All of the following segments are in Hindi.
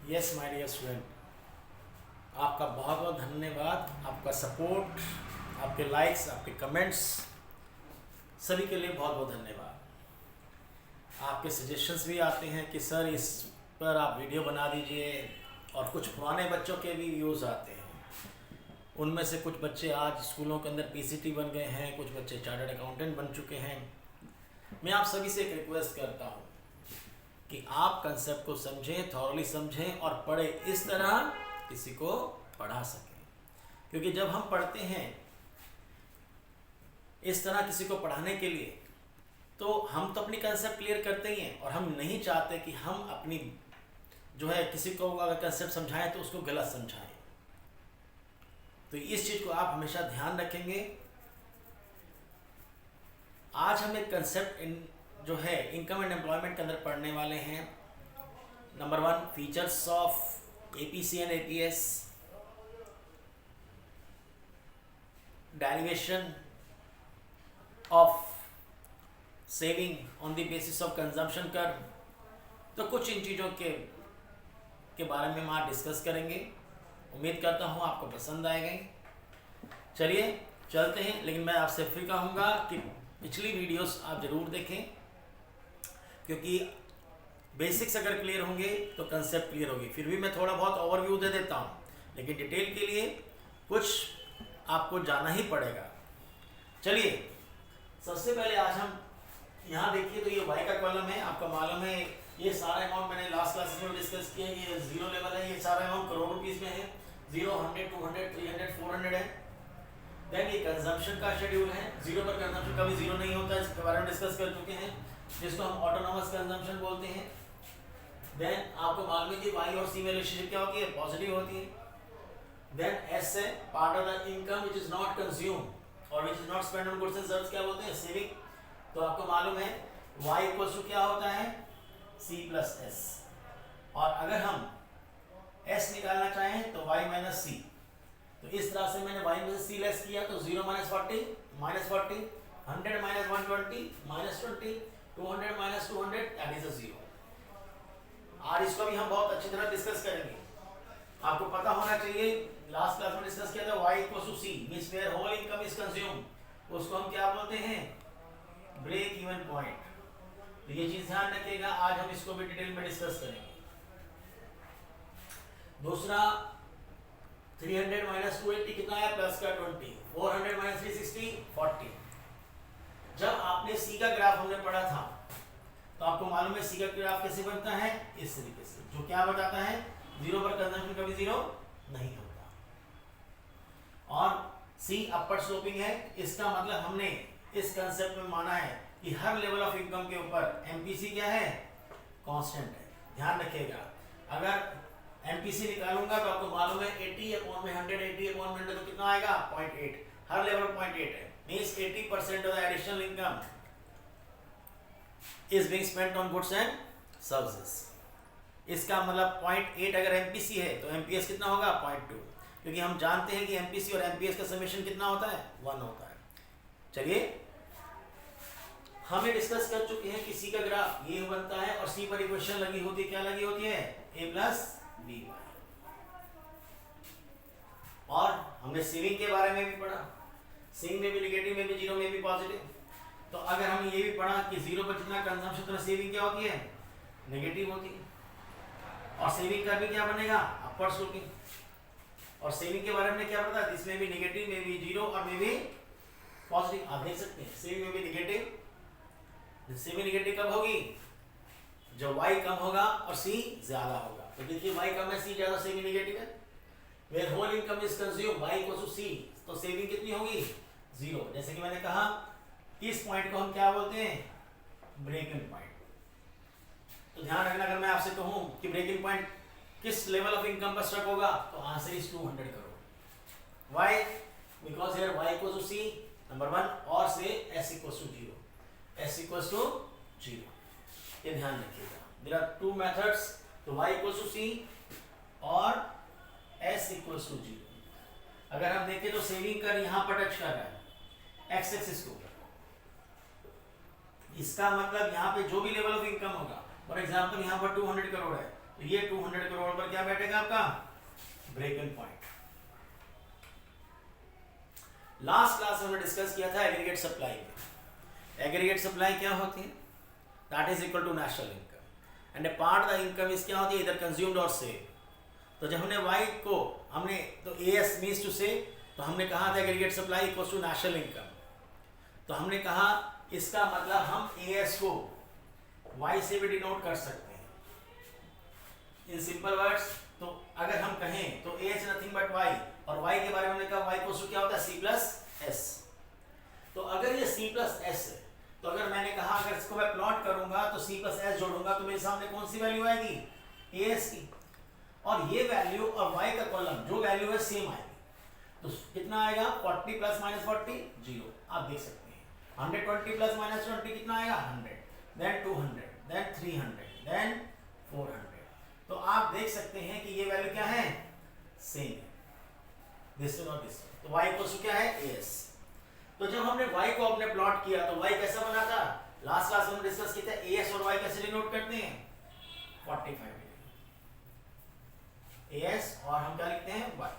यस माय डियर स्टूडेंट, आपका बहुत बहुत धन्यवाद। आपका सपोर्ट, आपके लाइक्स, आपके कमेंट्स, सभी के लिए बहुत बहुत धन्यवाद। आपके सजेशंस भी आते हैं कि सर इस पर आप वीडियो बना दीजिए, और कुछ पुराने बच्चों के भी व्यूज़ आते हैं। उनमें से कुछ बच्चे आज स्कूलों के अंदर पीसीटी बन गए हैं, कुछ बच्चे चार्टर्ड अकाउंटेंट बन चुके हैं। मैं आप सभी से एक रिक्वेस्ट करता हूँ कि आप कंसेप्ट को समझें, थॉरली समझें और पढ़ें इस तरह किसी को पढ़ा सकें। क्योंकि जब हम पढ़ते हैं इस तरह किसी को पढ़ाने के लिए, तो हम तो अपनी कंसेप्ट क्लियर करते ही हैं, और हम नहीं चाहते कि हम अपनी जो है किसी को अगर कंसेप्ट समझाएं तो उसको गलत समझाएं। तो इस चीज़ को आप हमेशा ध्यान रखेंगे। आज हम एक कंसेप्ट जो है इनकम एंड एम्प्लॉयमेंट के अंदर पढ़ने वाले हैं। Number 1, features of APC and APS, derivation of saving on the basis of consumption curve. तो कुछ इन चीज़ों के बारे में हम आज डिस्कस करेंगे। उम्मीद करता हूँ आपको पसंद आएगा। चलिए चलते हैं, लेकिन मैं आपसे फिर कहूँगा कि पिछली वीडियोस आप ज़रूर देखें, क्योंकि बेसिक्स अगर क्लियर होंगे तो कंसेप्ट क्लियर होगी। फिर भी मैं थोड़ा बहुत ओवरव्यू दे देता हूँ, लेकिन डिटेल के लिए कुछ आपको जाना ही पड़ेगा। चलिए सबसे पहले आज हम यहाँ देखिए, तो ये वाई का कॉलम है। आपको मालूम है ये सारा अमाउंट मैंने लास्ट क्लासेस में डिस्कस किया। ये जीरो लेवल है, ये सारा अमाउंट करोड़ रुपीस में है। 0, 100, 200, 300, 400 है। देन ये कंजम्पशन का शेड्यूल है। जीरो पर कंजम्पशन कभी जीरो नहीं होता, इसके बारे में डिस्कस कर चुके हैं, जिसको हम ऑटोनॉमस कंजम्पशन बोलते हैं। देन आपको मालूम है कि वाई और सी में रिलेशनशिप क्या होती है, पॉजिटिव होती है। देन एस है part of the income which is not consume और which is not spend on goods and service, क्या बोलते हैं, सेविंग। तो आपको मालूम है y इक्वल टू क्या होता है, c प्लस एस। और अगर हम s निकालना चाहें तो y माइनस सी। तो इस तरह से मैंने y माइनस सी लेस किया, तो 0 minus 40 minus 40, 100 minus 120 minus 20, 200 minus 200 that is a 0। और इसको भी हम बहुत अच्छी तरह डिस्कस करेंगे। आपको पता होना चाहिए, लास्ट क्लास में डिस्कस किया था y equal to c means where whole income is consumed. उसको हम क्या बोलते हैं, ब्रेक इवन पॉइंट। तो ये चीज ध्यान रखिएगा, आज हम इसको भी डिटेल में डिस्कस करेंगे। दूसरा 300 माइनस 280 कितना है, प्लस का 20, 400 माइनस 360 40। जब आपने सी का ग्राफ हमने पढ़ा था, तो आपको मालूम है सी का ग्राफ कैसे बनता है, इस तरीके से, जो क्या बताता है, जीरो पर कंजम्पशन कभी जीरो नहीं होता, और सी अपर स्लोपिंग है। इसका मतलब हमने इस कंसेप्ट में माना है कि हर लेवल ऑफ इनकम के ऊपर एमपीसी क्या है, कांस्टेंट है। ध्यान रखिएगा, अगर एमपीसी निकालूंगा तो आपको मालूम है 80 अपॉन में 100, 80 अपॉन में 100 तो कितना आएगा, 0.8। हर लेवल 0.8 है, means 80% of the additional income is being spent on goods and services. इसका मतलब 0.8 अगर एमपीसी है तो एमपीएस कितना होगा, 0.2, क्योंकि हम जानते हैं कि एमपीसी और एमपीएस का समेशन कितना होता है, 1 होता है। चलिए हमें डिस्कस कर चुके हैं कि सी का ग्राफ ये बनता है, और सी पर इक्वेशन लगी होती है, क्या लगी होती है, a प्लस बी। और हमने सेविंग के बारे में भी पढ़ा, सेविंग में भी नेगेटिव में भी, जीरो में भी पॉजिटिव। तो अगर हमने ये भी पढ़ा कि जीरो पर जितना कंजम्पशन तो सेविंग क्या होती है, नेगेटिव होती है, और सेविंग का भी क्या बनेगा, अपर स्लोपिंग। और सेविंग के बारे में क्या पता, इसमें भी नेगेटिव में भी जीरो और में भी पॉजिटिव। आप देख सकते हैं सेविंग में भी नेगेटिव, सेमी नेगेटिव कब होगी, जब y कम होगा और c ज्यादा होगा। तो देखिए y कम है, c ज्यादा, सेमी नेगेटिव है। Where whole income is consume y equal to c, तो सेविंग कितनी होगी, 0। जैसे कि मैंने कहा, इस पॉइंट को हम क्या बोलते हैं, ब्रेक इवन पॉइंट। तो ध्यान रखना, अगर मैं आपसे कहूं कि ब्रेक इवन पॉइंट किस लेवल ऑफ इनकम पर स्ट्रक होगा, तो answer is 200 crore. why, because here y equal to c number 1, और से s equal to 0, s equals to 0। ये ध्यान रखिएगा, देयर आर टू मेथड्स, तो y इक्वल्स टू c और s इक्वल्स टू 0। अगर हम देखें तो सेविंग कर यहाँ पर टच कर रहा है x एक्सिस को, इसका मतलब यहाँ पे जो भी लेवल ऑफ इनकम होगा, फॉर एग्जांपल यहाँ पर 200 करोड़ है, तो ये 200 करोड़ पर क्या बैठेगा आपका break even point. Last class में हमने डिस्कस किया था एग्रीगेट सप्लाई में। एग्रीगेट सप्लाई क्या होती है? That is equal to national income and a part the income is क्या होती है? इधर कंज्यूम्ड और सेव। तो जब हमने वाई को हमने तो एएस मीन्स टू से, तो हमने कहा था aggregate supply equals to national income. तो हमने कहा इसका मतलब हम एएस को वाई से भी डिनोट कर सकते हैं इन सिंपल वर्ड्स। तो अगर हम कहें तो ए इज नथिंग बट वाई, और वाई के बारे में हमने कहा वाई को क्या होता है? C plus S. तो अगर ये सी प्लस एस है, तो अगर मैंने कहा अगर इसको मैं प्लॉट करूंगा तो सी प्लस एस जोड़ूंगा तो मेरे सामने कौन सी वैल्यू आएगी? ए एस की। और ये वैल्यू और वाई का कॉलम जो वैल्यू है सेम आएगी। तो कितना आएगा? 40 प्लस माइनस 40 जीरो। आप देख सकते हैं 120 प्लस माइनस 20 कितना आएगा? 100, देन 200, देन 300, देन 400। तो आप देख सकते हैं कि ये वैल्यू क्या है? सेम है, दिस और दिस। तो y इक्वल क्या है? as। तो जब हमने y को अपने प्लॉट किया तो y कैसा बना था? लास्ट क्लास में हम डिस्कस किया था as और y कैसे डिनोट करते हैं? 45 डिग्री as और हम क्या लिखते हैं? y।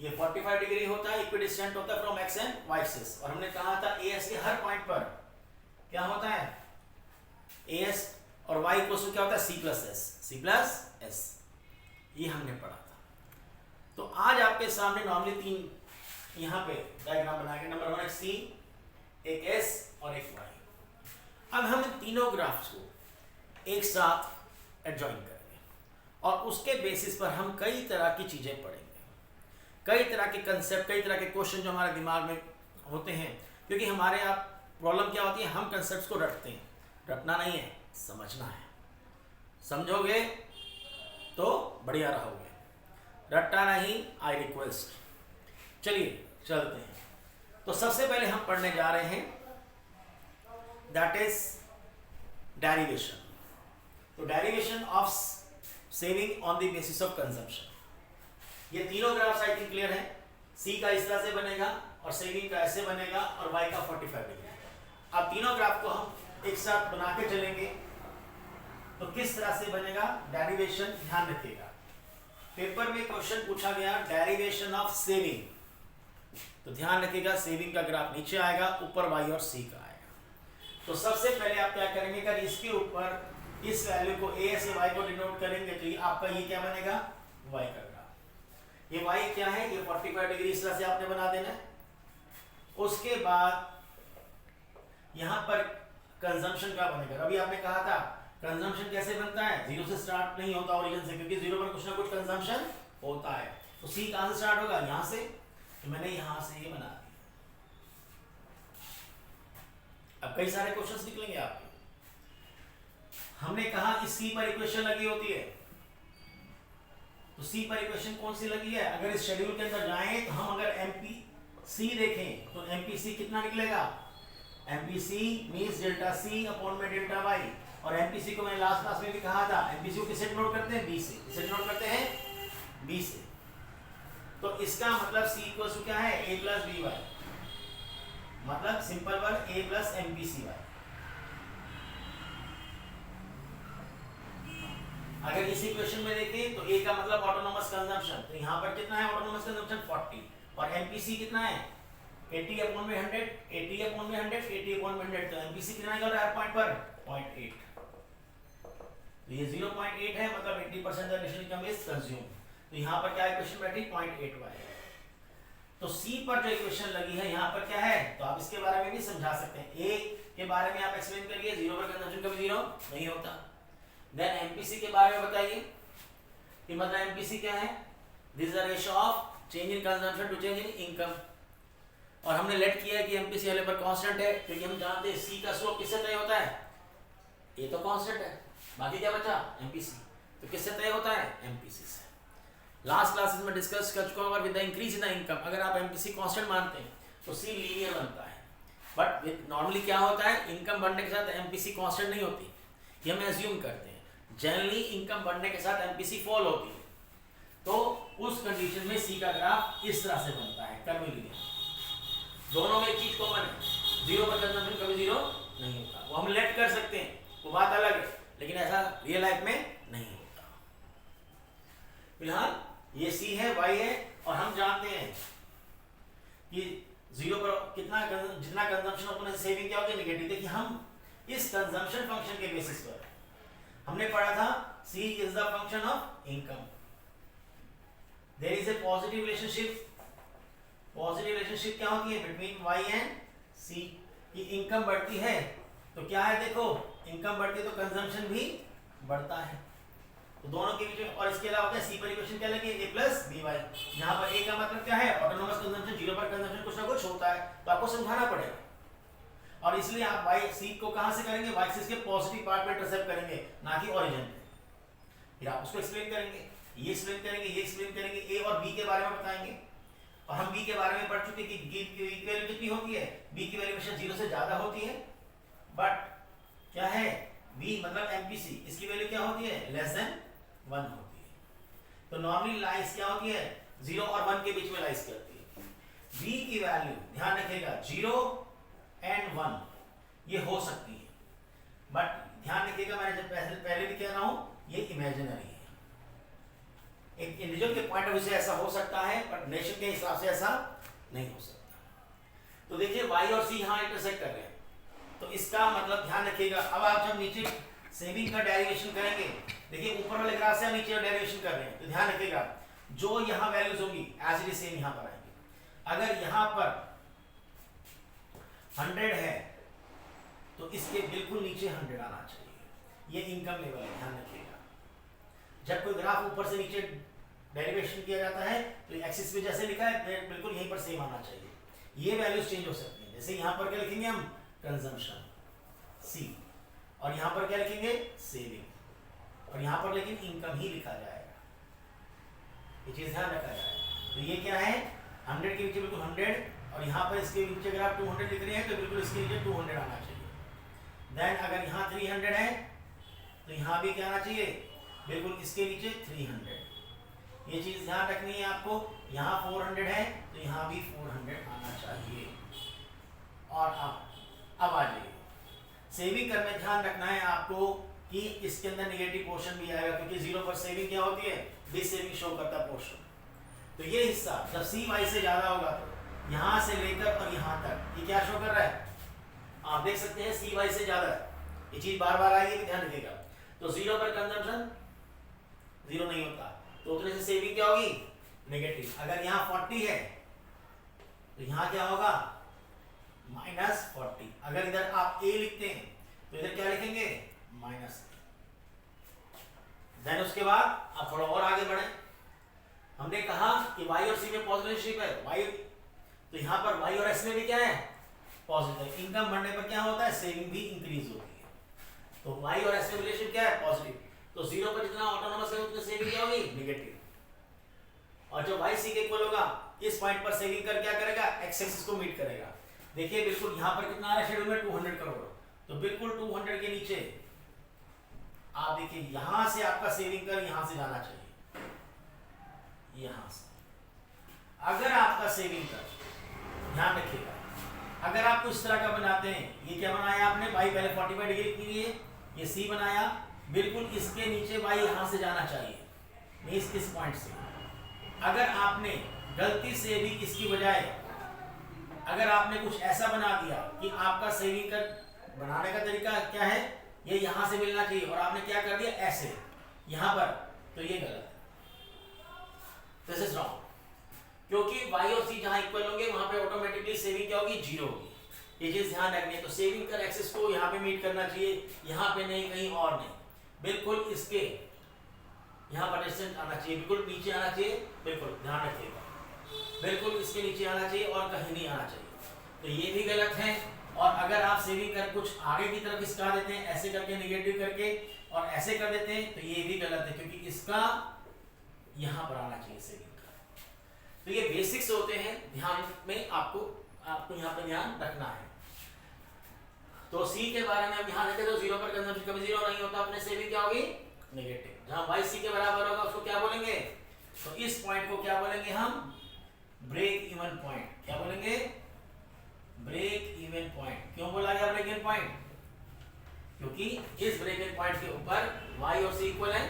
ये 45 डिग्री होता है, इक्विडिस्टेंट होता है from x and y axis. और हमने कहा था as के हर पॉइंट पर क्या होता है? as और y इक्वल क्या होता है? c plus S. C plus S, ये हमने पढ़ा था। तो आज आपके सामने नॉर्मली तीन यहाँ पे डायग्राम बनाएंगे। नंबर 1 एक सी, एक एस और एक वाई। अब हम इन तीनों ग्राफ्स को एक साथ एडजॉइन करेंगे और उसके बेसिस पर हम कई तरह की चीज़ें पढ़ेंगे, कई तरह के कंसेप्ट, कई तरह के क्वेश्चन जो हमारे दिमाग में होते हैं। क्योंकि हमारे यहाँ प्रॉब्लम क्या होती है? हम कंसेप्ट को रटते हैं। रटना नहीं है, समझना है। समझोगे तो बढ़िया रहोगे, रट्टा नहीं, आई रिक्वेस्ट। चलिए चलते हैं। तो सबसे पहले हम पढ़ने जा रहे हैं दैट इज डेरिवेशन। तो derivation of saving on the basis of consumption. ये तीनों ग्राफ्स आई थिंक क्लियर है। सी का इस तरह से बनेगा और सेविंग का ऐसे बनेगा और वाई का 45 डिग्री। अब तीनों ग्राफ को हम एक साथ बना के चलेंगे तो किस तरह से बनेगा डेरिवेशन, ध्यान रखिएगा। पेपर में क्वेश्चन पूछा गया डेरिवेशन ऑफ सेविंग, तो ध्यान रखिएगा सेविंग का ग्राफ नीचे आएगा, ऊपर वाई और सी का आएगा। तो सबसे पहले आप क्या करेंगे? अगर इसके ऊपर इस वैल्यू को ए से वाई को डिनोट करेंगे तो ये आपका ये क्या बनेगा? वाई का ग्राफ। ये वाई क्या है? ये 45 डिग्री इस तरह से आपने बना देना है। उसके बाद यहां पर कंजम्पशन का बनेगा। अभी आपने कहा था कंजम्पशन कैसे बनता है? जीरो से स्टार्ट नहीं होता ओरिजिन से, क्योंकि जीरो पर कुछ ना कुछ कंजम्पशन होता है। तो सी कहां से स्टार्ट होगा? यहां से। तो मैंने यहां से ये बना दिया। अब कई सारे क्वेश्चंस निकलेंगे आपके। हमने कहा इस सी पर इक्वेशन लगी होती है, तो सी पर इक्वेशन कौन सी लगी है? अगर इस शेड्यूल के अंदर जाएं तो हम अगर एमपीसी देखें तो एमपीसी कितना निकलेगा? MPC means delta C upon में डेल्टा वाई। और एमपीसी को मैंने लास्ट क्लास में भी कहा था, एमपीसी को किससे डिनोट करते हैं? बी से। किससे डिनोट करते हैं? बी से। तो इसका मतलब सी इक्वल टू क्या है? ए प्लस बी वाई। मतलब simple word a plus MPC Y. अगर इस इक्वेशन में देखें तो ए का मतलब ऑटोनोमस कंजम्पशन, तो यहां पर कितना है ऑटोनोमस कंजम्पशन? 40। और एमपीसी कितना है? 80 अपॉन में 100, 80 अपॉन में 100, 80 अपॉन में 100। तो एमपीसी कितना निकल रहा है पॉइंट पर? 0.8। तो ये 0.8 है, मतलब 80% of national income is consumed. तो यहाँ पर क्या इक्वेशन बैठी? 0.8 वाई। तो सी पर जो इक्वेशन लगी है यहाँ पर क्या है? तो आप इसके बारे में भी समझा सकते हैं। ए के बारे में आप एक्सप्लेन करिए, जीरो पर कंजम्पशन कभी जीरो नहीं होता। देन एमपीसी के बारे में बताइए कि मतलब एमपीसी क्या है? This is the ratio of change in consumption to change in income. और हमने लेट किया कि एमपीसी वाले पर कांस्टेंट है, क्योंकि हम जानते हैं सी का स्लोप किससे तय होता है? ए तो कांस्टेंट है, बाकी क्या बचा? एमपीसी। तो किससे तय होता है? एमपीसी से। लास्ट क्लासेस में डिस्कस कर चुका हूं, with the increase in the income अगर आप एमपीसी कांस्टेंट मानते हैं तो सी लीनियर बनता है। बट नॉर्मली क्या होता है? इनकम बढ़ने के साथ एमपीसी कांस्टेंट नहीं होती, ये हम एज्यूम करते हैं। जनरली इनकम बढ़ने के साथ एमपीसी फॉल होती है। तो उस कंडीशन में सी का ग्राफ इस तरह से बनता है, कर्व। दोनों में एक चीज कॉमन है, जीरो पर कंजम्पशन कभी जीरो नहीं होता। वो हम लेट कर सकते हैं, वो बात अलग है, लेकिन ऐसा रियल लाइफ में नहीं इस कंजम्पशन फंक्शन के बेसिस पर हमने पढ़ा था C is the function of income. There is a positive relationship. Positive relationship क्या होती है बिटवीन Y एंड C की इनकम बढ़ती है तो क्या है, देखो इनकम बढ़ती है तो कंजम्पशन भी बढ़ता है, तो दोनों के बीच में। और इसके अलावा क्या C पर इक्वेशन क्या लगे A प्लस BY, यहाँ पर A का मतलब क्या है ऑटोनोमस कंजम्पशन, जीरो पर कंजम्पशन कुछ ना कुछ होता है तो आपको समझाना पड़ेगा। और इसलिए आप Y C को कहाँ से करेंगे, Y एक्सिस के पॉजिटिव पार्ट पे इंटरसेप्ट करेंगे, ना कि ओरिजिन पे। फिर आप उसको एक्सप्लेन करेंगे, ये एक्सप्लेन करेंगे, ये एक्सप्लेन करेंगे, A और B के बारे में बताएंगे। और हम B के बारे में पढ़ चुके कि B की वैल्यू कितनी होती है, B की वैल्यू हमेशा 0 से ज्यादा होती है, बट क्या है V मतलब MPC, इसकी वैल्यू क्या होती है लेस देन 1 होती है। तो नॉर्मली लाइस क्या होती है 0 और 1 के बीच में लाइस करती है। V की वैल्यू ध्यान रखिएगा 0 एंड 1 ये हो सकती है, बट ध्यान रखिएगा मैंने जब पहले भी कह रहा हूं ये इमेजिनरी है। एक इंडिविजुअल के पॉइंट ऑफ व्यू से ऐसा हो सकता है, बट नेशन के हिसाब से ऐसा नहीं हो सकता। तो देखिए Y और C यहां इंटरसेक्ट कर रहे हैं, तो इसका मतलब ध्यान रखिएगा। अब आप जब नीचे सेविंग का डेरिवेशन करेंगे, देखिए ऊपर वाले ग्राफ से हम नीचे डेरिवेशन कर रहे हैं, तो ध्यान रखिएगा जो यहाँ वैल्यूज होंगी एज इट इज सेम यहाँ पर आएंगे। अगर यहाँ पर 100 है तो इसके बिल्कुल नीचे 100 आना चाहिए, ये इनकम लेवल है, ध्यान रखिएगा। जब कोई ग्राफ ऊपर से नीचे डेरिवेशन किया जाता है तो एक्सिस पे जैसे लिखा है बिल्कुल यहीं पर सेम आना चाहिए। ये वैल्यूज चेंज हो सकती हैं, जैसे यहाँ पर क्या लिखेंगे हम कंजम्पशन C, और यहाँ पर क्या लिखेंगे सेविंग, और यहाँ पर लेकिन इनकम ही लिखा जाएगा, ये चीज ध्यान रखा जाएगा। तो ये क्या है 100 के नीचे बिल्कुल 100, और यहाँ पर इसके नीचे अगर आप 200 लिख रहे हैं तो बिल्कुल इसके नीचे 200 आना चाहिए। देन अगर यहाँ 300 है तो यहाँ भी क्या आना चाहिए बिल्कुल इसके नीचे 300, ये चीज ध्यान रखनी है आपको। यहाँ 400 है तो यहाँ भी 400 आना चाहिए। और अब आ जाइए सेविंग कर में ध्यान रखना है आपको कि इसके अंदर नेगेटिव पोर्शन भी आएगा, क्योंकि 0 पर सेविंग क्या होती है दिस सेविंग शो करता पोर्शन। तो ये हिस्सा जब C Y से ज्यादा होगा तो यहाँ से लेकर और यहाँ तक ये क्या शो कर रहा है, आप देख सकते हैं C Y से ज्यादा है, ये चीज बार बार आएगी, ध्यान रखिएगा। तो 0 पर कंजम्पशन 0 नहीं होता तो उतने से सेविंग क्या होगी नेगेटिव। अगर यहाँ 40 है तो यहाँ क्या होगा -40। अगर इधर आप A लिखते हैं तो इधर क्या लिखेंगे -A। देन उसके बाद आप थोड़ा और आगे बढ़े, हमने कहा कि Y और C में पॉजिटिव रिलेशनशिप है, Y तो यहाँ पर Y और S में भी क्या है पॉजिटिव। इनकम बढ़ने पर क्या होता है सेविंग भी इंक्रीज होती है, तो Y और S में रिलेशन क्या है पॉजिटिव। तो 0 पर जितना ऑटोनोमस है उतनी सेविंग क्या होगी नेगेटिव, और जब Y C के इक्वल होगा इस पॉइंट पर सेविंग कर क्या करेगा एक्स एक्सिस को मीट करेगा। देखिए बिल्कुल यहाँ पर कितना आ रहा है शेड्यूल में 200 करोड़, तो बिल्कुल 200 के नीचे आप देखिए यहां से आपका सेविंग कर यहां से जाना चाहिए, यहां से। अगर आपका सेविंग कर ध्यान रखिएगा, अगर आपको इस तरह का बनाते हैं, ये क्या बनाया आपने Y पहले 45 डिग्री के लिए ये C बनाया, बिल्कुल इसके नीचे Y यहां से जाना चाहिए, नहीं इस पॉइंट से। अगर आपने गलती से भी इसकी बजाय अगर आपने कुछ ऐसा बना दिया कि आपका सेविंग कर बनाने का तरीका क्या है ये यहां से मिलना चाहिए, और आपने क्या कर दिया ऐसे यहां पर, तो ये गलत है, दिस इज रॉन्ग। क्योंकि Y और C जहां इक्वल होंगे वहां पे ऑटोमेटिकली सेविंग क्या होगी 0 होगी, ये चीज ध्यान रखनी है। तो सेविंग कर एक्सिस को यहां पे मीट करना चाहिए, यहां पे नहीं कहीं और नहीं, बिल्कुल इसके यहां पर डिस्टेंस आना चाहिए, बिल्कुल नीचे आना चाहिए, बिल्कुल ध्यान रखिएगा, बिल्कुल इसके नीचे आना चाहिए और कहीं नहीं आना चाहिए, तो ये भी गलत है। और अगर आप सेविंग कर कुछ आगे की तरफ इसका देते हैं ऐसे करके नेगेटिव करके और ऐसे कर देते हैं तो ये भी गलत है, क्योंकि इसका यहां पर आना चाहिए सेविंग का। तो ये बेसिक्स होते हैं, ध्यान में आपको यहां पर ध्यान रखना है। तो C के बारे में हम यहां देखें तो 0 पर कंजम्पशन कभी 0 नहीं होता, अपने सेविंग क्या होगी नेगेटिव। जहां Y C के बराबर होगा उसको क्या बोलेंगे, तो इस पॉइंट को क्या बोलेंगे हम ब्रेक इवन पॉइंट। क्या बोलेंगे ब्रेक इवन पॉइंट। क्यों बोला गया ब्रेक इवन पॉइंट, क्योंकि इस ब्रेक इवन पॉइंट के ऊपर Y और C इक्वल है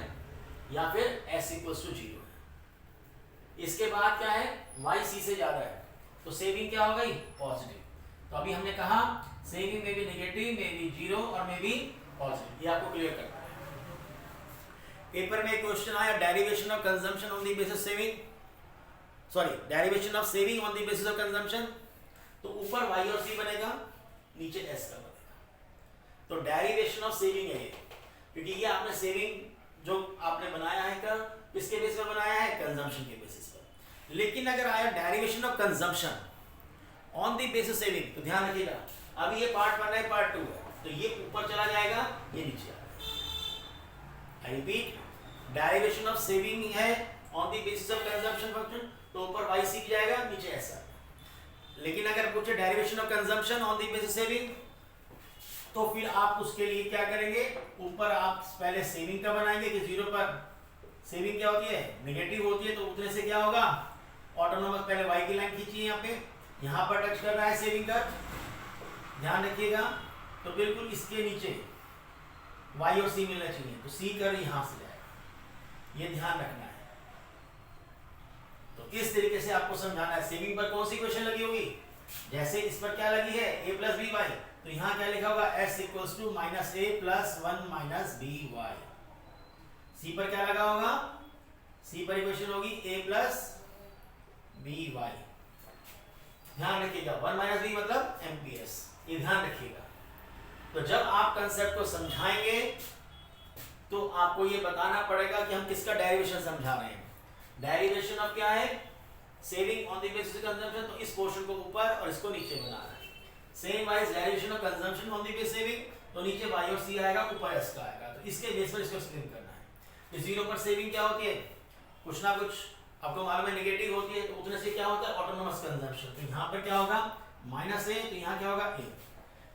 या फिर S इक्वल्स टू 0 है। इसके बाद क्या है Y C से ज्यादा है तो सेविंग क्या हो गई पॉजिटिव। तो अभी हमने कहा सेविंग में भी नेगेटिव, में भी जीरो और में भी पॉजिटिव। ये आपको क्लियर करना है। पेपर में एक क्वेश्चन आया, derivation of consumption on the basis saving, sorry derivation of saving on the basis of consumption. तो ऊपर वाई और सी बनेगा, नीचे एस का बनेगा। तो डेरिवेशन ऑफ सेविंग है ये, क्योंकि ये आपने सेविंग जो आपने बनाया है का किसके बेसिस पर बनाया है, कंजम्पशन के बेसिस पर। लेकिन अगर आया derivation of consumption on the basis saving, तो ध्यान रखिएगा अभी ये पार्ट 1 है, पार्ट 2 है, तो ये ऊपर चला जाएगा, ये नीचे आएगा। I repeat, derivation of saving है on the basis of consumption function, तो ऊपर वाई सीख जाएगा, नीचे ऐसा। लेकिन अगर पूछे derivation of consumption on the basis saving, तो फिर आप उसके लिए क्या करेंगे, ऊपर आप पहले सेविंग का बनाएंगे कि जीरो पर सेविंग क्या होती है, नेगेटिव होती है, तो उतने से क्या होगा, ऑटोनोमस पहले वाई की लाइन खींचिए, यहाँ पे यहाँ पर टच कर रहा है सेविंग का, ध्यान रखिएगा। तो बिल्कुल इसके नीचे वाई और सी मिलना चाहिए, तो सी कर यहां से जाएगा, ये ध्यान रखना है। तो इस तरीके से आपको समझाना है। सेविंग पर कौन सी क्वेश्चन लगी होगी, जैसे इस पर क्या लगी है, a प्लस बी वाई, तो यहाँ क्या लिखा होगा, s equals to minus A plus 1 minus B Y. C पर क्या लगा होगा, सी पर इक्वेशन होगी a प्लस बी वाई। ध्यान रखिएगा 1 माइनस बी मतलब एमपीएस, ये ध्यान रखिएगा। तो जब आप कंसेप्ट को समझाएंगे तो आपको ये बताना पड़ेगा कि हम किसका डेरिवेशन समझा रहे हैं। डेरिवेशन ऑफ क्या है, saving on the basis of consumption, तो इस पोर्शन को ऊपर और इसको नीचे बनाना है। Same wise derivation of consumption on the basis saving, तो नीचे वाई और सी आएगा, ऊपर एस का आएगा, तो इसके बेस पर इसको एक्सप्लेन करना है। तो जीरो पर सेविंग क्या होती है, कुछ ना कुछ आपको मालूम है नेगेटिव होती है, तो उतने से क्या होता है, ऑटोनोमस कंजम्पशन। तो यहाँ पर क्या होगा, माइनस ए, तो यहाँ क्या होगा ए।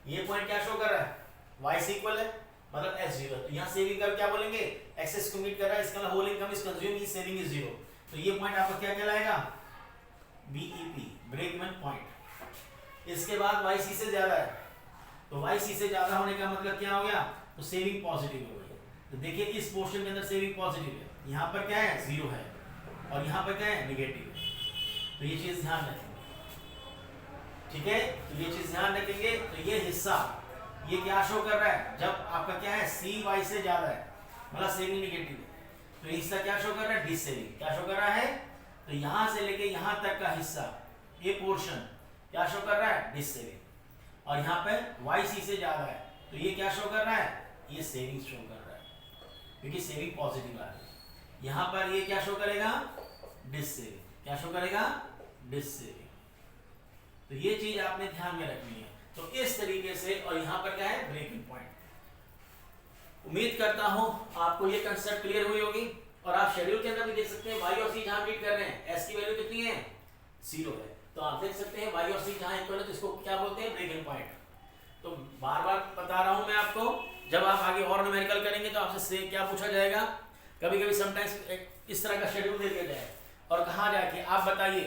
ये पॉइंट क्या शो कर रहा है, y से इक्वल है मतलब s जीरो, तो यहाँ सेविंग कर क्या बोलेंगे, एक्सेस को मीट कर रहा है, इसका whole income is consume, is saving is zero, तो ये पॉइंट आपका क्या कहलाएगा, बीईपी, ब्रेक इवन पॉइंट। इसके बाद वाई सी से ज्यादा है, तो वाई सी से ज्यादा होने का मतलब क्या हो गया, तो सेविंग पॉजिटिव हो गई। तो देखिए इस पोर्शन के अंदर सेविंग पॉजिटिव है, यहाँ पर क्या है, जीरो है, और यहाँ पर क्या है, नेगेटिव है। तो ये चीज ध्यान रखेंगे, ठीक है। तो ये चीज ध्यान रखेंगे। तो ये हिस्सा ये क्या शो कर रहा है, जब आपका क्या है, सी वाई से ज्यादा है मतलब सेविंग नेगेटिव है, तो ये हिस्सा क्या शो कर रहा है, डिससेविंग। क्या शो कर रहा है, तो यहां से लेके यहां तक का हिस्सा, ये पोर्शन क्या शो कर रहा है, डिससेविंग। और यहाँ पे वाई सी से ज्यादा है, तो ये क्या शो कर रहा है, ये सेविंग शो कर रहा है, क्योंकि सेविंग पॉजिटिव आ रही है। यहाँ पर ये क्या शो करेगा, डिससेविंग। क्या शो करेगा, डिससेविंग। तो ये चीज आपने ध्यान में रखनी है। तो इस तरीके से, और यहाँ पर क्या है, ब्रेकिंग पॉइंट। उम्मीद करता हूं आपको ये कंसेप्ट क्लियर हुई होगी। और आप शेड्यूल के अंदर भी देख सकते हैं वाई और सी जहां मीट कर रहे हैं, एस की वैल्यू कितनी है, 0 है, तो आप देख सकते हैं वाई और सी जहां इक्वल है, तो इसको क्या बोलते हैं, ब्रेकिंग पॉइंट। तो बार बार बता रहा हूं मैं आपको, जब आप आगे और न्यूमेरिकल करेंगे तो आपसे क्या पूछा जाएगा, कभी कभी समटाइम्स इस तरह का शेड्यूल दे दिया जाए और कहा जाए कि आप बताइए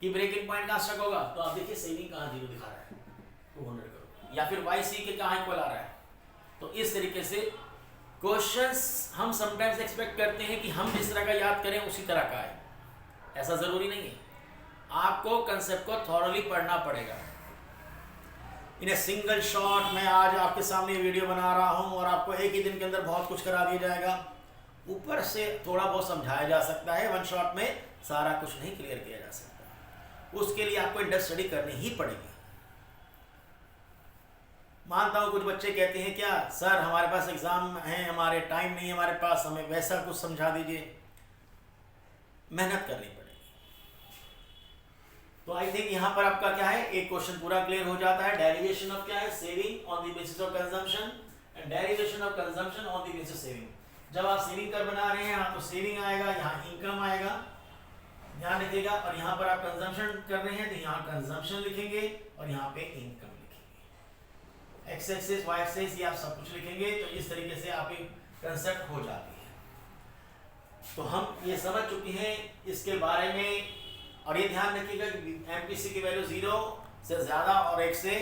कि ब्रेकिंग पॉइंट कहाँ स्टक होगा, तो आप देखिए सेविंग कहाँ 0 दिखा रहा है, 200 करोड़, या फिर वाई सी के कहाँ इक्वल आ रहा है। तो इस तरीके से क्वेश्चंस हम समटाइम्स एक्सपेक्ट करते हैं कि हम जिस तरह का याद करें उसी तरह का है, ऐसा जरूरी नहीं है। आपको कंसेप्ट को थॉरली पढ़ना पड़ेगा। इन ए सिंगल शॉट मैं आज आपके सामने वीडियो बना रहा हूं और आपको एक ही दिन के अंदर बहुत कुछ करा दिया जाएगा। ऊपर से थोड़ा बहुत समझाया जा सकता है, वन शॉट में सारा कुछ नहीं क्लियर किया जा सकता। उसके लिए आपको इंडेप्थ स्टडी करनी ही पड़ेगी। मानता हूँ कुछ बच्चे कहते हैं क्या सर हमारे पास एग्जाम है, हमारे टाइम नहीं है हमारे पास, हमें वैसा कुछ समझा दीजिए। मेहनत करनी पड़ेगी। तो आई थिंक यहाँ पर आपका क्या है, एक क्वेश्चन पूरा क्लियर हो जाता है। डेरिवेशन ऑफ क्या है, saving on the basis of consumption and derivation of consumption on the basis saving. जब आप सेविंग कर बना रहे हैं यहाँ तो सेविंग आएगा, यहाँ इनकम आएगा, ध्यान रखिएगा। और यहाँ पर आप कंजम्पशन कर रहे हैं तो यहाँ कंजम्पशन लिखेंगे और यहाँ पे इनकम लिखेंगे। एक्स एक्सिस वाई एक्सिस ये आप सब कुछ लिखेंगे। तो इस तरीके से आपकी कंसेप्ट हो जाती है। तो हम ये समझ चुके हैं इसके बारे में। और ये ध्यान रखिएगा कि एमपीसी की वैल्यू 0 से ज्यादा और 1 से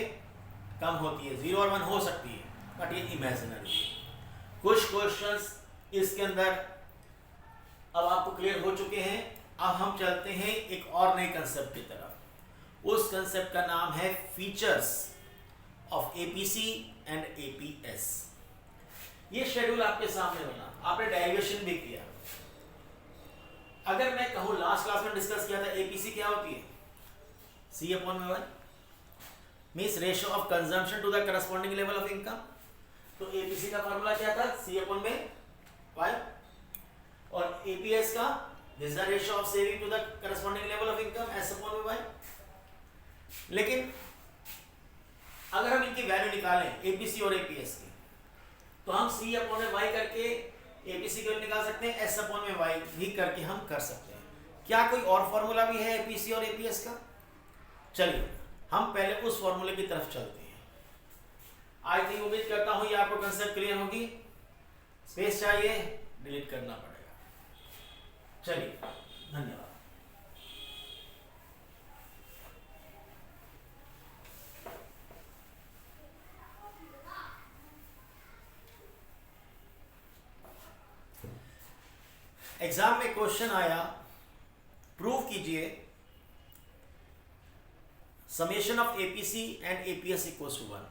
कम होती है। 0 और 1 हो सकती है बट ये इमेजिनरी है। कुछ क्वेश्चंस इसके अंदर अब आपको क्लियर हो चुके हैं। अब हम चलते हैं एक और नए कंसेप्ट की तरफ। उस कंसेप्ट का नाम है features. Of APC and APS. ये शेड्यूल आपके सामने बना, आपने डेरिवेशन भी किया। अगर मैं कहूँ लास्ट क्लास में डिस्कस किया था एपीसी क्या होती है, सी अपॉन में 1 means ratio of consumption to the corresponding level of income. तो एपीसी का फॉर्मूला क्या था, सी अपॉन में 5, और एपीएस का this is the ratio of saving to the corresponding level of income, S upon में 5। लेकिन अगर हम इनकी वैल्यू निकालें एपीसी और एपीएस की, तो हम सी अपॉन में वाई करके एपीसी की वैल्यू निकाल सकते हैं, एस अपॉन में वाई भी करके हम कर सकते हैं। क्या कोई और फॉर्मूला भी है एपीसी और एपीएस का? चलिए हम पहले उस फॉर्मूले की तरफ चलते हैं। आई थिंक उम्मीद करता हूं ये आपको कंसेप्ट क्लियर होगी। स्पेस चाहिए, डिलीट करना पड़ेगा। चलिए, धन्यवाद। एग्जाम में क्वेश्चन आया, प्रूव कीजिए summation of APC and APS equals to 1।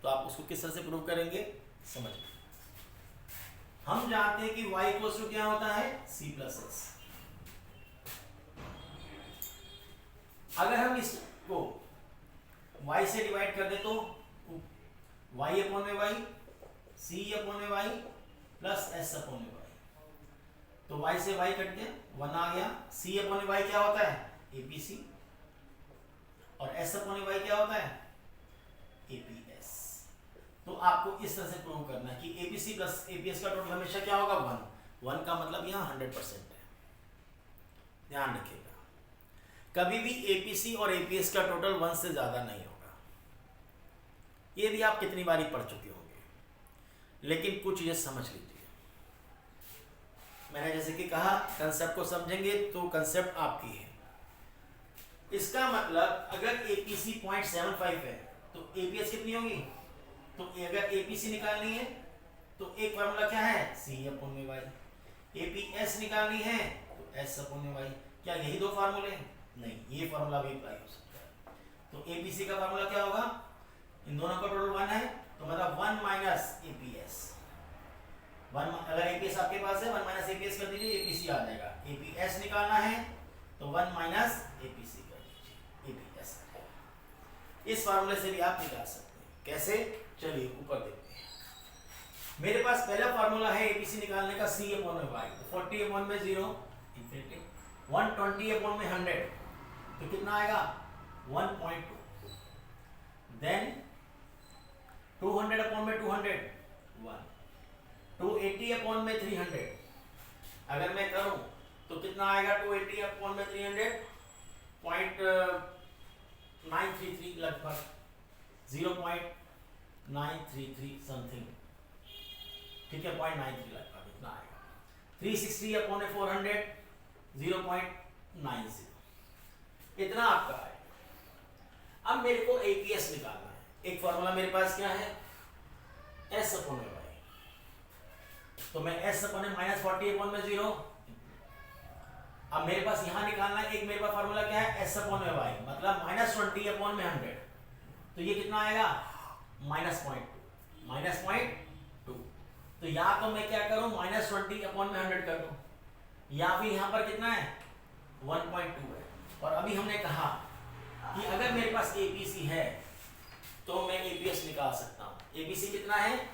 तो आप उसको किस तरह से प्रूव करेंगे, समझिए। हम जानते हैं कि y इक्वल्स टू क्या होता है, c प्लस एस। अगर हम इसको y से डिवाइड कर दे तो y अपॉन में y, c अपॉन में y प्लस s अपॉन में y। तो y से y कट गया, 1 आ गया। c अपॉन में y क्या होता है, एपीसी, और s अपॉन में y क्या होता है, एपीएस। तो आपको इस तरह से प्रूव करना है कि एपीसी प्लस एपीएस का टोटल हमेशा क्या होगा, 1। 1 का मतलब यहाँ 100% है, ध्यान रखिएगा। कभी भी एपीसी और एपीएस का टोटल 1 से ज़्यादा नहीं होगा। ये भी आप कितनी बारी पढ़ चुके होंगे, लेकिन कुछ ये समझ लीजिए। मैंने जैसे कि कहा, कंसेप्ट को समझेंगे तो कंसेप्ट आपकी है। इसका मतलब अगर एपीसी 0.75 है तो एपीएस कितनी होगी। तो अगर एपीसी निकालनी है तो एक फार्मूला क्या है, सी अपॉन में वाई। एपीएस निकालनी है तो एस अपॉन में वाई। क्या यही दो फार्मूले हैं? नहीं, ये फार्मूला भी अप्लाई हो सकता है। तो एपीसी का फार्मूला क्या होगा, इन दोनों का टोटल 1 है, तो मतलब 1 माइनस एपीएस। 1 अगर एपीएस आपके पास है, 1 माइनस एपीएस कर दीजिए, एपीसी आ जाएगा। एपीएस निकालना है तो 1 माइनस एपीसी कर दीजिए, एपीएस। इस फार्मूले से भी आप निकाल सकते हैं। कैसे, चलिए ऊपर देखते हैं। मेरे पास पहला फार्मूला है एपीसी निकालने का, सी अपॉन में वाई। तो 40 अपॉन में 0 इंफिनिटी, 120 अपॉन में 100 तो कितना आएगा, 1.2। देन 200 अपॉन में 200 1, 280 अपॉन में 300 अगर मैं करूं तो कितना आएगा, 280 अपॉन में 300 0.933 लगभग, 0.933 समथिंग, ठीक है, 0.93 लगभग इतना आएगा। 360 अपॉन में 400 0.90, इतना आपका आएगा। अब मेरे को एपीएस निकालना है। एक फॉर्मूला मेरे पास क्या है, एस अपॉन में वाई। तो मैं एस अपॉन में माइनस 40 अपॉन में 0। अब मेरे पास यहां निकालना है, एक मेरे पास फॉर्मूला क्या है, एस अपॉन में वाई, मतलब माइनस 20 अपॉन में 100। तो ये कितना आएगा, माइनस 0.2। तो या तो मैं क्या करूं, माइनस 20 अपॉन में 100 कर दूं, या फिर यहां पर कितना है, 1.2 है। और अभी हमने कहा कि अगर मेरे पास एपीसी है तो मैं एपीएस निकाल सकता हूं। एपीसी कितना है,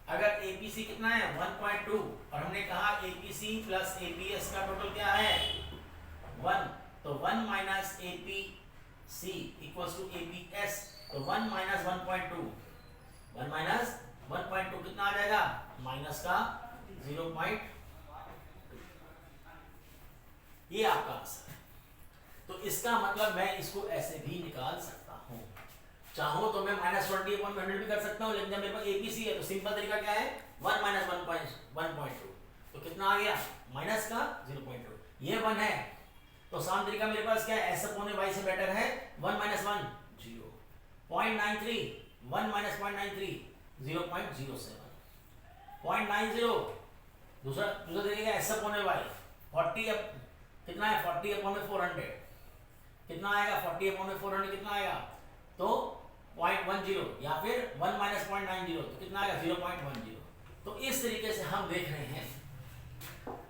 अगर एपीसी कितना है, 1.2, और हमने कहा एपीसी प्लस एपीएस का टोटल क्या है, 1। तो 1 minus APC equals to APS. तो 1 माइनस 1.2, 1 माइनस 1.2 कितना आ जाएगा, माइनस का 0.2। ये आपका आंसर है। तो इसका मतलब मैं इसको ऐसे भी निकाल सकता हूं। चाहो तो मैं माइनस 20 अपॉन 100 भी कर सकता हूं, लेकिन जब मेरे पास एपीसी है तो सिंपल तरीका क्या है, 1 माइनस 1.2। तो कितना आ गया, माइनस का 0.2। ये 1 है, तो आसान तरीका मेरे पास क्या है, एस अपॉन में वाई से बेटर है। 1 माइनस 1 0, 0.93, 1 माइनस 0.93 0.07, 0.90। दूसरा तरीका एस अपॉन में वाई, 40 कितना है, 40 अपॉन में 400 कितना आएगा, 40 अपॉन में 400 कितना आएगा, तो 0.10 या फिर 1 माइनस 0.90, तो कितना आएगा 0.10। तो इस तरीके से हम देख रहे हैं,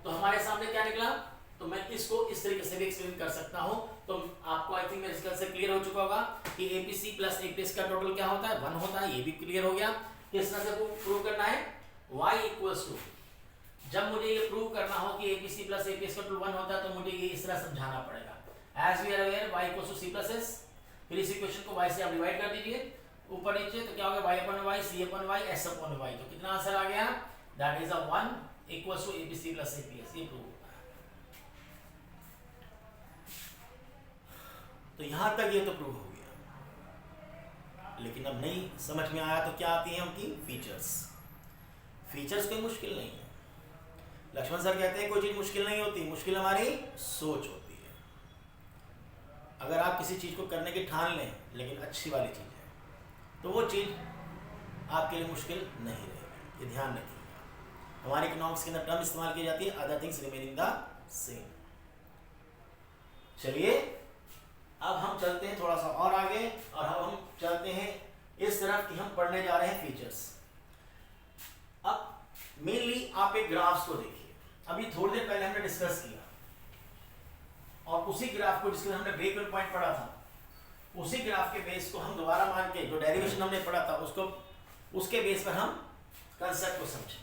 तो हमारे सामने क्या निकला, तो मैं इसको इस तरीके से भी एक्सप्लेन कर सकता हूं। तो आपको आई थिंक मेरे स्केल से क्लियर हो चुका होगा कि एपीसी प्लस एपीएस का टोटल क्या होता है, 1 होता है। ये भी क्लियर हो गया। किस तरह से प्रूव करना है, y इक्वल्स टू, जब मुझे ये प्रूव करना हो कि एपीसी प्लस एपीएस का टोटल 1 होता है, तो मुझे ये इस तरह समझाना पड़ेगा। As we are aware y equals to c plus s, फिर इस इक्वेशन को y से आप डिवाइड कर दीजिए ऊपर नीचे, तो क्या होगा y upon y, c upon y, s upon y। तो कितना आंसर आ गया, that is 1 equals to APC plus APS. ये प्रूव होता है। तो यहां तक ये तो प्रूव हो गया, लेकिन अब नहीं समझ में आया तो क्या आती है उनकी फीचर्स। फीचर्स कोई मुश्किल नहीं है। लक्ष्मण सर कहते हैं कोई चीज मुश्किल नहीं होती, मुश्किल हमारी सोच होती है। अगर आप किसी चीज को करने की ठान लें, लेकिन अच्छी वाली चीज है, तो वो चीज आपके लिए मुश्किल नहीं रहेगी। ये ध्यान रखिएगा। हमारे इकोनॉमिक्स के अंदर टर्म इस्तेमाल की जाती है, other things remaining the same. चलिए अब हम चलते हैं थोड़ा सा और आगे, और अब हम चलते हैं इस तरफ कि हम पढ़ने जा रहे हैं फीचर्स। अब मेनली आप एक ग्राफ्स को देखिए। अभी थोड़ी देर पहले हमने डिस्कस किया, और उसी ग्राफ को जिसमें हमने ब्रेक इवन पॉइंट पढ़ा था, उसी ग्राफ के बेस को हम दोबारा मान के जो डेरिवेशन हमने पढ़ा था उसको, उसके बेस पर हम कंसेप्ट को समझेंगे,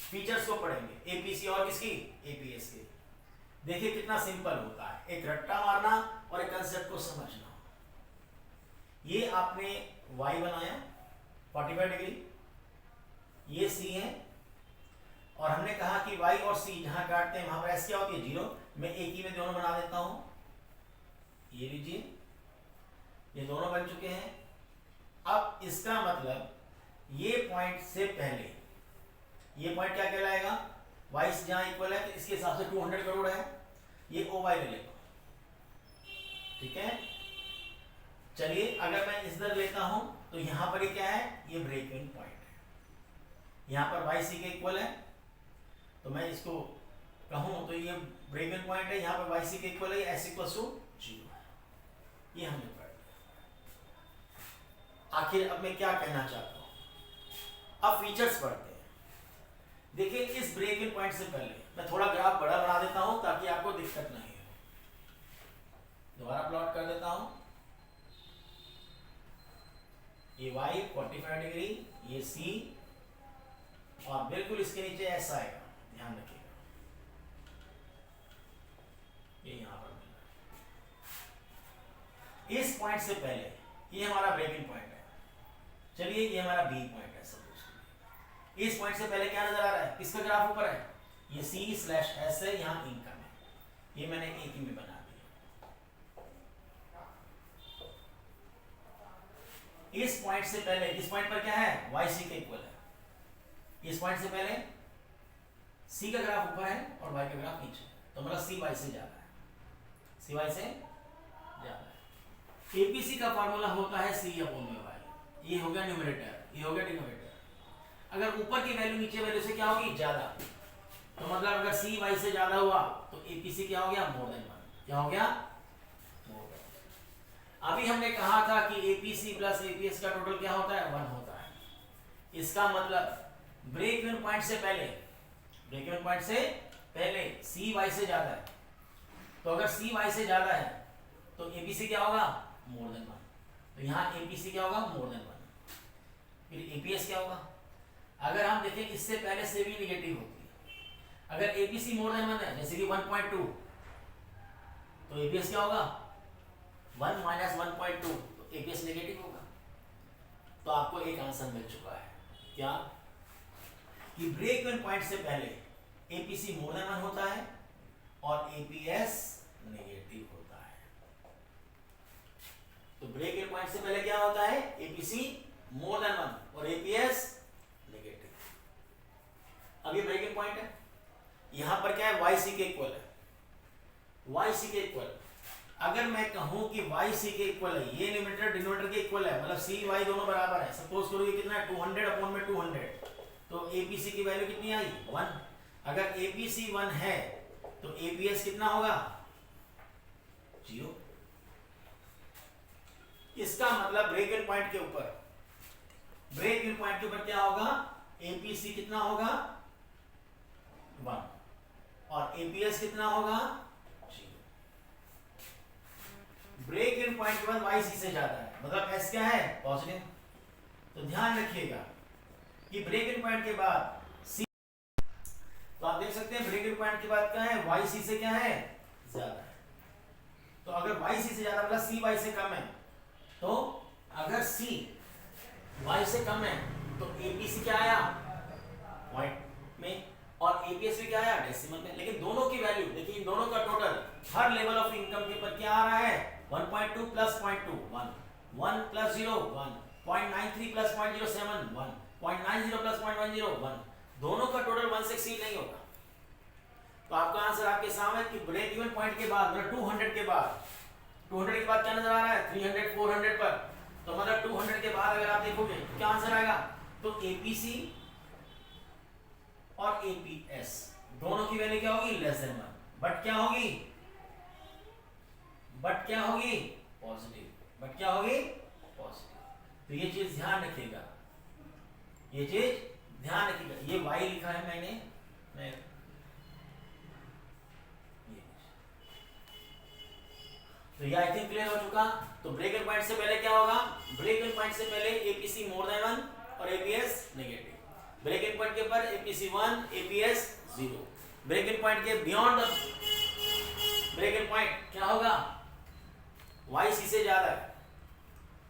फीचर्स को पढ़ेंगे, एपीसी और किसकी, एपीएस के। देखिए कितना सिंपल होता है, एक रट्टा मारना और एक कंसेप्ट को समझना। ये आपने y बनाया 45 डिग्री, ये c है, और हमने कहा कि y और c जहां काटते हैं वहां पर s क्या होती है, 0। मैं एक ही में दोनों बना देता हूं, ये लीजिए, ये दोनों बन चुके हैं। अब इसका मतलब ये पॉइंट से पहले ये पॉइंट क्या कहलाएगा, y से जहां इक्वल है, तो इसके हिसाब से 200 करोड़ है, ये ओ वाई ले लेगा। ठीक है, चलिए अगर मैं इस दर लेता हूं, तो यहां पर ये क्या है, ये ब्रेक इवन पॉइंट है। यहां पर y सी के इक्वल है, तो मैं इसको कहूं तो ये ब्रेक इवन पॉइंट है। यहां पर y सी के इक्वल है, s इक्वल टू 0 है। ये हमने पढ़ लिया। आखिर अब मैं क्या कहना चाहता हूं, अब फीचर्स पढ़ते हैं। देखिए इस ब्रेक इवन पॉइंट से पहले मैं थोड़ा ग्राफ बड़ा बना देता हूं ताकि आपको दिक्कत नहीं हो। दोबारा प्लॉट कर देता हूं, ये y 45 डिग्री, ये c, और बिल्कुल इसके नीचे s आएगा, ध्यान रखिएगा, ये यहां पर मिल रहा है। इस पॉइंट से पहले ये हमारा ब्रेक इन पॉइंट है। चलिए ये हमारा बी पॉइंट है सपोज। इस पॉइंट से पहले क्या नजर आ रहा है, किसका ग्राफ ऊपर है, ये c/s है, यहां इनकम है, ये मैंने एक ही में बना दिया। इस पॉइंट से पहले, इस पॉइंट पर क्या है, y c के इक्वल है। इस पॉइंट से पहले c का ग्राफ ऊपर है और y का ग्राफ नीचे, तो मतलब c y से ज्यादा है, c y से ज्यादा है। एपीसी का फार्मूला होता है c अपॉन y। ये हो गया न्यूमरेटर, ये हो गया डिनोमिनेटर। अगर ऊपर की वैल्यू नीचे वैल्यू से क्या होगी, ज्यादा, तो मतलब अगर c y से ज्यादा हुआ तो एपीसी क्या हो गया, मोर देन 1। क्या हो गया, मोर देन। अभी हमने कहा था कि एपीसी प्लस एपीएस का टोटल क्या होता है, 1 होता है। इसका मतलब ब्रेक इवन पॉइंट से पहले, ब्रेक इवन पॉइंट से पहले सी वाई से ज्यादा है, तो अगर सी वाई से ज्यादा है तो एपीसी क्या होगा, मोर देन 1। तो यहाँ एपीसी क्या होगा, मोर देन 1। फिर एपीएस क्या होगा, अगर हम देखें इससे पहले से भी निगेटिव होती है। अगर एपीसी मोर देन 1 है, जैसे कि 1.2, तो एपीएस क्या होगा, 1 माइनस 1.2, तो एपीएस नेगेटिव होगा। तो आपको एक आंसर मिल चुका है, क्या, कि ब्रेक इवन पॉइंट से पहले एपीसी मोर देन 1 होता है और एपीएस नेगेटिव होता है। तो ब्रेक इवन पॉइंट से पहले क्या होता है, एपीसी मोर देन 1 और एपीएस नेगेटिव। अब ये ब्रेक इवन पॉइंट है, यहां पर क्या है, वाई सी के इक्वल है, वाई सी के इक्वल। अगर मैं कहूं कि वाई सी के इक्वल है, ये न्यूमरेटर डिनोमिनेटर के इक्वल है, मतलब सी वाई दोनों बराबर है। सपोज करो ये कितना है, 200 अपॉन में 200, तो एपीसी की वैल्यू कितनी आई, 1। अगर एपीसी 1 है तो एपीएस कितना होगा, 0। इसका मतलब ब्रेक इवन पॉइंट के ऊपर, ब्रेक इवन पॉइंट के ऊपर क्या होगा, एपीसी कितना होगा 1 और एपीएस कितना होगा 0। ब्रेक इवन पॉइंट के बाद वाई सी से ज्यादा है, मतलब एस क्या है पॉजिटिव। तो ध्यान रखिएगा कि ब्रेक इवन पॉइंट के बाद सी, तो आप देख सकते हैं ब्रेक इवन पॉइंट के बाद क्या है, वाई सी से क्या है ज्यादा है। तो अगर वाई सी से ज्यादा मतलब सी वाई से कम है, तो अगर सी वाई से कम है तो एपीसी क्या आया पॉइंट में और एपीएस भी क्या आया डेसिमल में। लेकिन दोनों की वैल्यू देखिए, इन दोनों का total her level of income के ऊपर क्या आ रहा है 1.2 प्लस 0.2 1, 1 प्लस 0 1, 0.93 प्लस 0.07 1, 0.90 प्लस 0.10 1, दोनों का टोटल 1 से एक्सीड नहीं होगा। तो आपका आंसर आपके सामने कि ब्रेक इवन पॉइंट के बाद मतलब 200 के बाद, 200 के बाद क्या नजर आ रहा है 300 400 पर, तो मतलब 200 के बाद अगर आप देखोगे तो क्या आंसर आएगा, तो एपीसी और एपीएस दोनों की वैल्यू क्या होगी लेस देन 1, बट क्या होगी पॉजिटिव, बट क्या होगी पॉजिटिव। तो ये चीज ध्यान रखिएगा, ये चीज ध्यान रखिएगा। ये वाई लिखा है मैंने, मैं तो ये आई थिंक क्लियर हो चुका। तो ब्रेक इवन पॉइंट से पहले क्या होगा, ब्रेक इवन पॉइंट से पहले एपीसी मोर देन 1 और APS negative. Break even point के ऊपर APC 1 APS 0। Break even point के beyond the break even point क्या होगा, वाई सी से ज्यादा है,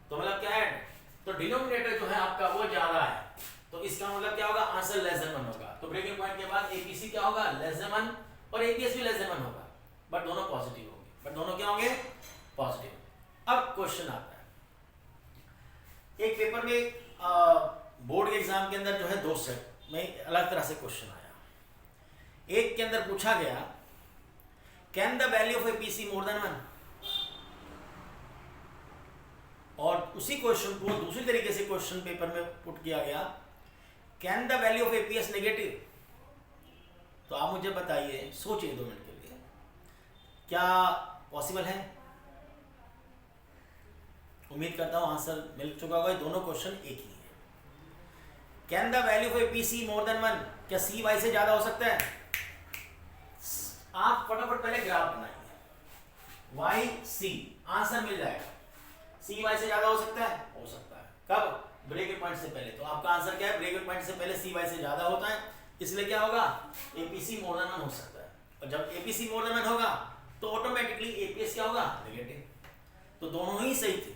तो मतलब क्या है, तो डिनोमिनेटर जो है आपका वो ज्यादा है, तो इसका मतलब क्या होगा आंसर लेस देन 1 होगा। तो ब्रेक इवन पॉइंट के बाद एपीसी क्या होगा लेस देन 1 और एपीएस भी लेस देन 1 होगा, बट दोनों पॉजिटिव होंगे, बट दोनों क्या होंगे पॉजिटिव। अब क्वेश्चन आता है, एक पेपर में बोर्ड के एग्जाम के अंदर जो है 2 सेट में अलग तरह से क्वेश्चन आया। एक के अंदर पूछा गया can the value of APC more than 1, और उसी क्वेश्चन को दूसरी तरीके से क्वेश्चन पेपर में पुट किया गया can the value of APS negative. तो आप मुझे बताइए, सोचिए 2 मिनट के लिए, क्या पॉसिबल है? उम्मीद करता हूं आंसर मिल चुका होगा, दोनों क्वेश्चन एक ही है। Can the value of APC more than 1, क्या सी वाई से ज्यादा हो सकता है? आप फटाफट पहले ग्राफ बनाइए, वाई सी आंसर मिल जाएगा। सी वाई से ज्यादा हो सकता है, हो सकता है, कब? ब्रेक इवन पॉइंट से पहले। तो आपका आंसर क्या है, ब्रेक इवन पॉइंट से पहले सी वाई से ज्यादा होता है, इसलिए क्या होगा एपीसी मोर देन 1 हो सकता है। और जब एपीसी मोर देन 1 होगा तो ऑटोमेटिकली एपीएस क्या होगा नेगेटिव। तो दोनों ही सही थे।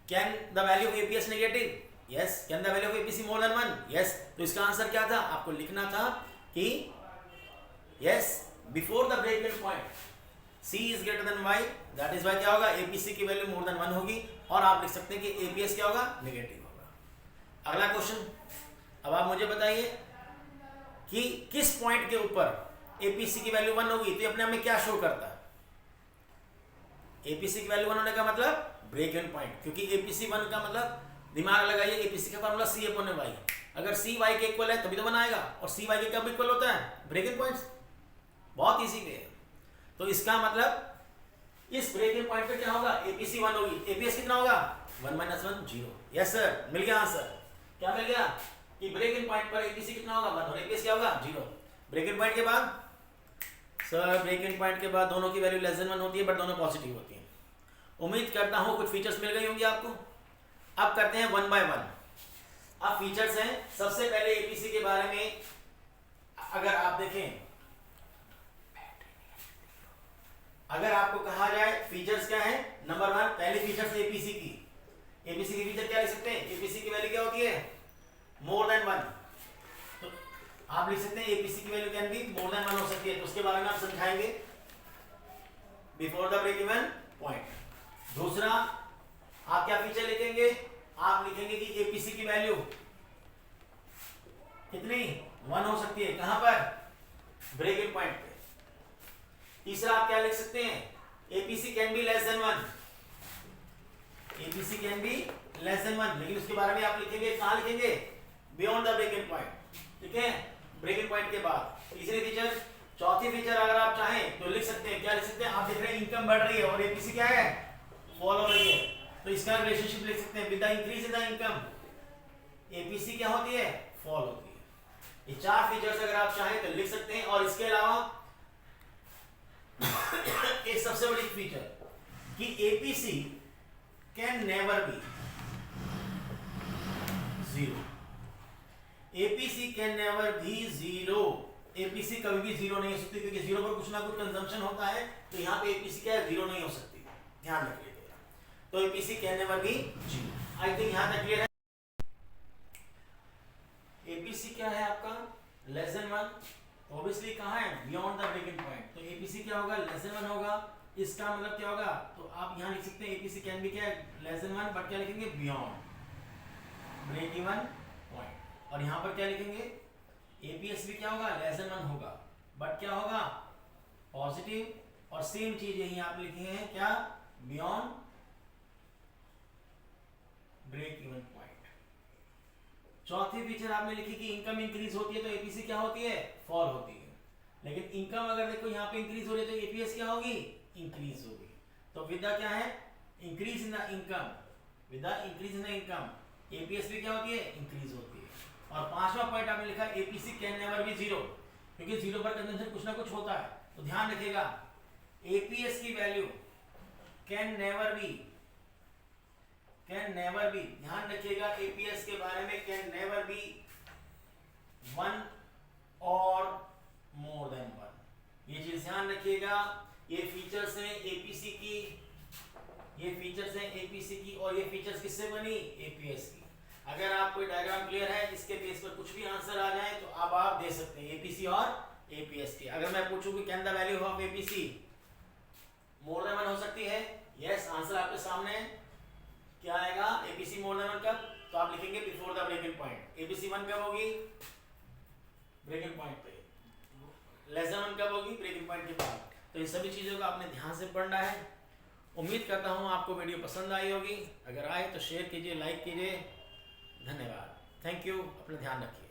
Can the value of APS negative, yes. Can the value of APC more than 1, yes. तो इसका आंसर क्या था, आपको लिखना था कि yes before the break even point C is greater than Y, that is why क्या होगा APC की वैल्यू मोर देन 1 होगी, और आप लिख सकते हैं कि APS क्या होगा नेगेटिव होगा। अगला क्वेश्चन, अब आप मुझे बताइए कि किस पॉइंट के ऊपर APC की वैल्यू 1 होगी, तो अपने आप में क्या शो करता है? APC की वैल्यू 1 होने का मतलब ब्रेक इवन पॉइंट, क्योंकि APC 1 का मतलब दिमाग लगाइए APC का फॉर्मूला C अपॉन Y, अगर C Y के इक्वल है तभी तो 1 आएगा, और C Y के कब इक्वल होता है ब्रेक इवन पॉइंट्स, बहुत इजी वे है। तो इसका मतलब इस ब्रेक इवन पॉइंट पे क्या होगा APC 1 होगी, APS कितना होगा 1 - 1 0। यस सर, मिल गया आंसर। क्या मिल गया कि ब्रेक इवन पॉइंट पर APC कितना होगा 1 और APS क्या होगा 0। ब्रेक इवन पॉइंट के बाद सर, ब्रेक इवन पॉइंट के बाद दोनों की वैल्यू लेस देन 1 होती है, बट दोनों पॉजिटिव होती है। उम्मीद करता हूं कुछ फीचर्स मिल गई होंगी आपको। अब करते हैं 1 बाय 1। अब फीचर्स हैं, सबसे पहले APC के बारे में अगर आप देखें, अगर आपको कहा जाए फीचर्स क्या है, नंबर 1 पहली फीचर्स APC की। APC की फीचर क्या लिख सकते हैं, APC की वैल्यू क्या होती है मोर देन 1। तो आप लिख सकते हैं APC की value can be more than 1 हो सकती है, तो उसके बारे में आप समझाएंगे before the break even point. दूसरा आप क्या फीचर लिखेंगे, आप लिखेंगे कि APC की वैल्यू कितनी 1 हो सकती है, कहां पर ब्रेक इवन पॉइंट पे। तीसरा आप क्या लिख सकते हैं, APC can be less than 1, APC can be less than 1, लेकिन उसके बारे में आप लिखेंगे कहां लिखेंगे beyond the break even point, ठीक है, ब्रेक इवन पॉइंट के बाद। तीसरी फीचर, चौथी फीचर अगर आप चाहें तो लिख सकते हैं, क्या लिख सकते हैं, आप देख रहे हैं इनकम बढ़ रही है और APC क्या है फॉल हो रही है, तो इसका रिलेशनशिप लिख सकते हैं with the increase in the income APC क्या होती है, फॉल होती है। ये चार फीचर्स अगर आप चाहें तो लिख सकते हैं। और इसके अलावा एक सबसे बड़ी फीचर कि APC can never be zero. APC can never be zero. APC कभी भी जीरो नहीं हो सकती, क्योंकि जीरो पर कुछ ना कुछ कंजम्पशन होता है, तो यहाँ पे एपीसी क्या है, जीरो नहीं हो सकती, ध्यान रखिएगा। तो APC can never be zero. I think यहाँ तक क्लियर है। एपीसी क्या है आपका, लेस देन 1। ऑब्वियसली कहाँ है, बियॉन्ड द ब्रेकिंग पॉइंट। तो एपीसी क्या होगा, लेस देन 1 होगा। इसका मतलब क्या होगा, तो आप यहाँ लिख सकते हैं एपीसी कैन बी क्या है, लेस देन 1, बट क्या लिखेंगे, बियॉन्ड ब्रेक इवन पॉइंट। और यहाँ पर क्या लिखेंगे, एपीएस भी क्या होगा, लेस देन 1 होगा, बट क्या होगा, पॉजिटिव। और सेम चीज यही आप लिखे हैं क्या, बियॉन्ड ब्रेक इवन पॉइंट। चौथी फीचर आपने लिखी कि इनकम इंक्रीज होती है तो एपीसी क्या होती है, फॉल होती है। लेकिन इनकम अगर देखो यहाँ पे इंक्रीज हो रही है तो एपीएस क्या होगी, इंक्रीज होगी। तो विद द क्या है, increase in the income, with the increase in the income APS भी क्या होती है, इंक्रीज होती है। और पांचवा पॉइंट आपने लिखा APC can never be zero, क्योंकि जीरो पर कंजम्पशन कुछ ना कुछ होता है। तो ध्यान रखिएगा एपीएस की value can never be, can never be, ध्यान रखिएगा एपीएस के बारे में, कैन नेवर बी 1 और मोर देन 1। ये चीज ध्यान रखिएगा। ये फीचर्स हैं एपीसी की, ये फीचर्स हैं एपीसी की, और ये फीचर्स किससे बनी, एपीएस की। अगर आपको डायग्राम क्लियर है, इसके बेस पर कुछ भी आंसर आ जाए तो अब आप दे सकते हैं एपीसी और एपीएस की। अगर मैं पूछूं कि can the value of APC more than 1 हो सकती है, यस, आंसर आपके सामने है। क्या आएगा, एपीसी मोर देन 1 कब, तो आप लिखेंगे before the breaking point. APC 1 कब होगी, ब्रेकिंग पॉइंट पे। लेस देन 1 कब होगी, ब्रेकिंग पॉइंट के बाद। तो इन सभी चीजों को आपने ध्यान से पढ़ना है। उम्मीद करता हूं आपको वीडियो पसंद आई होगी। अगर आए तो शेयर कीजिए, लाइक कीजिए। धन्यवाद, थैंक यू, अपना ध्यान रखिए।